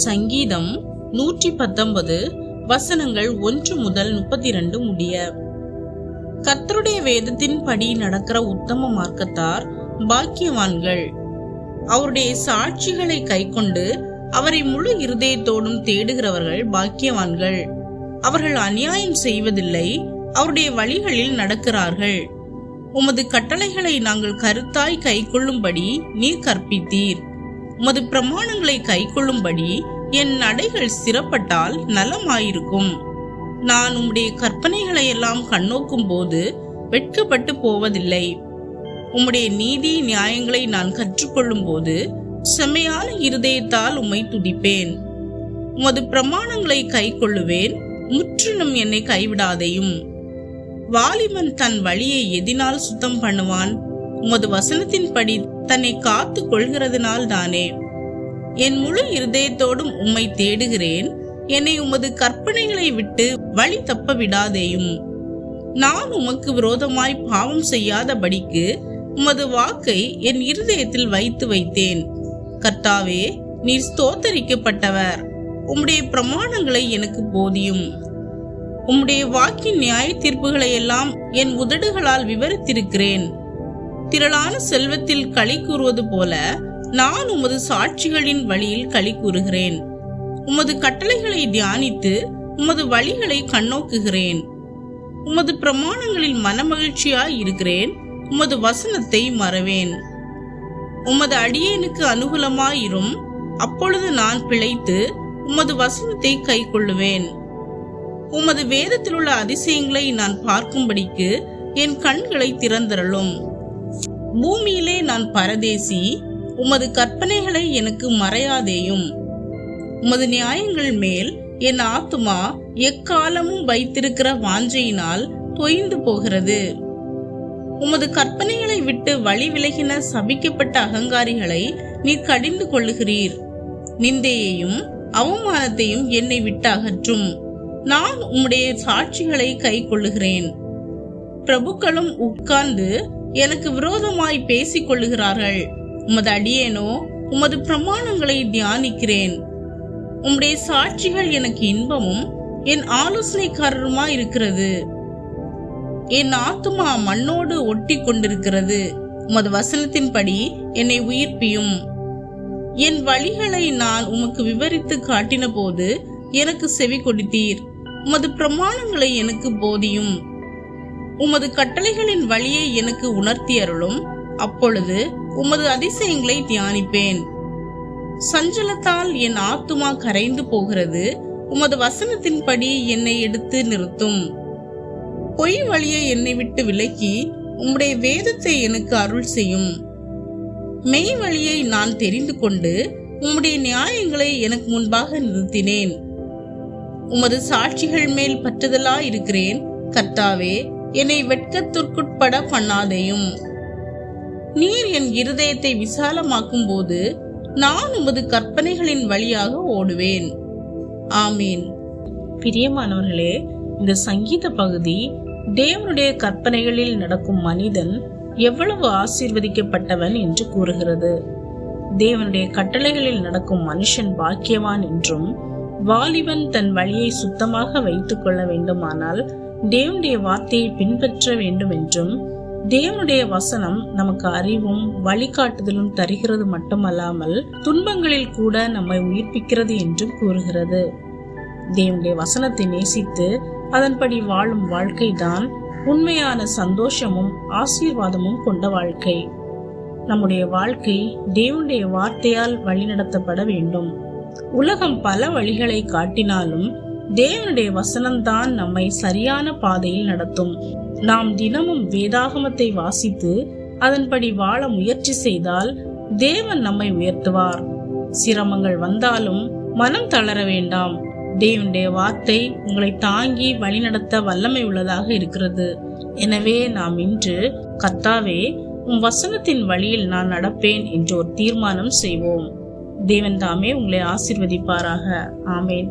சங்கீதம் 119 வசனங்கள் 1 முதல் 32 முடிய. கர்த்தருடைய வேதத்தின் படி நடக்கிற உத்தம மார்க்கத்தார் பாக்கியவான்கள். அவருடைய சாட்சிகளை கைக்கொண்டு அவரை முழு இருதயத்தோடும் தேடுகிறவர்கள் பாக்கியவான்கள். அவர்கள் அநியாயம் செய்வதில்லை, அவருடைய வழிகளில் நடக்கிறார்கள். உமது கட்டளைகளை நாங்கள் கருத்தாய் கைக்கொள்ளும்படி நீர் கற்பித்தீர். உமது பிரமாணங்களை கைக்கொள்ளும்படி என் நடைகள் ஸ்திரப்பட்டால் நலமாயிருக்கும். நான் உம்முடைய கற்பனைகளை எல்லாம் கண்ணோக்கும் போது வெட்கப்பட்டு போவதில்லை. உம்முடைய நீதி நியாயங்களை நான் கற்றுக்கொள்ளும் போது செம்மையான இருதயத்தால் உம்மை துதிப்பேன். உமது பிரமாணங்களை கைக்கொள்ளுவேன், முற்றிலும் என்னை கைவிடாதையும். வாலிபன் தன் வழியை எதினால் சுத்தம் பண்ணுவான்? உமது வசனத்தின்படி தன்னை காத்து கொள்கிறதுனால் தானே. என் முழு இருதயத்தோடும் உம்மை தேடுகிறேன். என்னை உமது கற்பனைகளை விட்டு வழி தப்ப விடாதேயும். நான் உமக்கு விரோதமாய் பாவம் செய்யாதபடிக்கு உமது வாக்கை என் இருதயத்தில் வைத்தேன். கர்த்தாவே, நீர் ஸ்தோத்தரிக்கப்பட்டவர். உம்முடைய பிரமாணங்களை எனக்கு போதியும். உம்முடைய வாக்கின் நியாய தீர்ப்புகளை எல்லாம் என் உதடுகளால் விவரித்திருக்கிறேன். திரளான செல்வத்தில் களி கூறுவது போல நான் உமது சாட்சிகளின் வழியில் களி கூறுகிறேன். உமது கட்டளைகளை தியானித்து உமது வழிகளை கண்ணோக்குகிறேன். உமது பிரமாணங்களில் மனமகிழ்ச்சியாய் இருக்கிறேன். உமது வசனத்தை மறவேன். உமது அடியேனுக்கு அனுகூலமாயிரும். அப்பொழுது நான் பிழைத்து உமது வசனத்தை கை கொள்ளுவேன். உமது வேதத்தில் உள்ள அதிசயங்களை நான் பார்க்கும்படிக்கு என் கண்களை திறந்தருளும். பூமியிலே நான் பரதேசி, உமது கற்பனைகளை எனக்கு மறையாதேயும். உமது நியாயங்கள் மேல் என் ஆத்துமா எக்காலமும் வைத்திருக்கிற வாஞ்சையினால் தொய்ந்து போகிறது. உமது கற்பனைகளை விட்டு வழி விலகின சபிக்கப்பட்ட அகங்காரிகளை நீர் கடிந்து கொள்ளுகிறீர். நிந்தையையும் அவமானத்தையும் என்னை விட்டு அகற்றும். நான் உம்முடைய சாட்சிகளை கை கொள்ளுகிறேன். பிரபுக்களும் உட்கார்ந்து எனக்கு விரோதமாய் பேசிக் கொள்ளுகிறார்கள். உமது அடியேனோ உமது பிரமாணங்களை தியானிக்கிறேன். உம்முடைய சாட்சிகள் எனக்கு இன்பமும் என் ஆலோசனைக்காரருமாய் இருக்கிறது. என் ஆத்துமா மண்ணோடு ஒட்டி கொண்டிருக்கிறது. உமது வசனத்தின்படி என்னை உயிர்ப்பியும். என் வழிகளை நான் உமக்கு விவரித்து காட்டின போது எனக்கு செவி கொடுத்தீர். உமது பிரமாணங்களை எனக்கு போதியும். உமது கட்டளைகளின் வழியை எனக்கு உணர்த்தி அருளும். அப்பொழுது உமது அதிசயங்களை தியானிப்பேன். சஞ்சலத்தால் என் ஆத்துமா கரைந்து போகிறது. உமது வசனத்தின்படி என்னை எடுத்து நிறுத்தும். பொய் வழியை என்னை விட்டு விலக்கி உம்முடைய வேதத்தை எனக்கு அருள் செய்யும். மெய் வழியை நான் தெரிந்து கொண்டு உம்முடைய நியாயங்களை எனக்கு முன்பாக நிறுத்தினேன். உமது சாட்சிகள் மேல் பற்றுதலாய் இருக்கிறேன். கர்த்தாவே, என்னை வெட்கத்திற்குட்பட பண்ணாதேயும். நீர் என் இருதயத்தை விசாலமாக்கும் போது நான் உமது கற்பனைகளின் வழியாக ஓடுவேன். ஆமீன். பிரியமானவர்களே, இந்த சங்கீத பகுதி தேவனுடைய கற்பனைகளில் நடக்கும் மனிதன் எவ்வளவு ஆசீர்வதிக்கப்பட்டவன் என்று கூறுகிறது. தேவனுடைய கட்டளைகளில் நடக்கும் மனுஷன் பாக்கியவான் என்றும், வாலிபன் தன் வழியை சுத்தமாக வைத்துக் கொள்ள வேண்டுமானால் தேவனுடைய வார்த்தையை பின்பற்ற வேண்டும் என்றும், தேவனுடைய வசனம் நமக்கு அறிவும் வழிகாட்டுதலும் தருகிறது மட்டுமல்லாமல் துன்பங்களில் கூட நம்மை உயிர்ப்பிக்கிறது என்றும் கூறுகிறது. தேவனுடைய வசனத்தை நேசித்து அதன்படி வாழும் வாழ்க்கை தான் உண்மையான சந்தோஷமும் ஆசீர்வாதமும் கொண்ட வாழ்க்கை. நம்முடைய வாழ்க்கை தேவனுடைய வார்த்தையால் வழிநடத்தப்பட வேண்டும். உலகம் பல வழிகளை காட்டினாலும் தேவனுடைய வசனம்தான் நம்மை சரியான பாதையில் நடத்தும். நாம் தினமும் வேதாகமத்தை வாசித்து அதன்படி வாழ முயற்சி செய்தால் தேவன் நம்மை உயர்த்துவார். சிரமங்கள் வந்தாலும் மனம் தளர வேண்டாம். தேவனுடைய வார்த்தை உங்களை தாங்கி வழிநடத்த வல்லமை உள்ளதாக இருக்கிறது. எனவே நாம் இன்று, கர்த்தாவே, உம் வசனத்தின் வழியில் நான் நடப்பேன் என்று ஒரு தீர்மானம் செய்வோம். தேவன் தாமே உங்களை ஆசீர்வதிப்பாராக. ஆமேன்.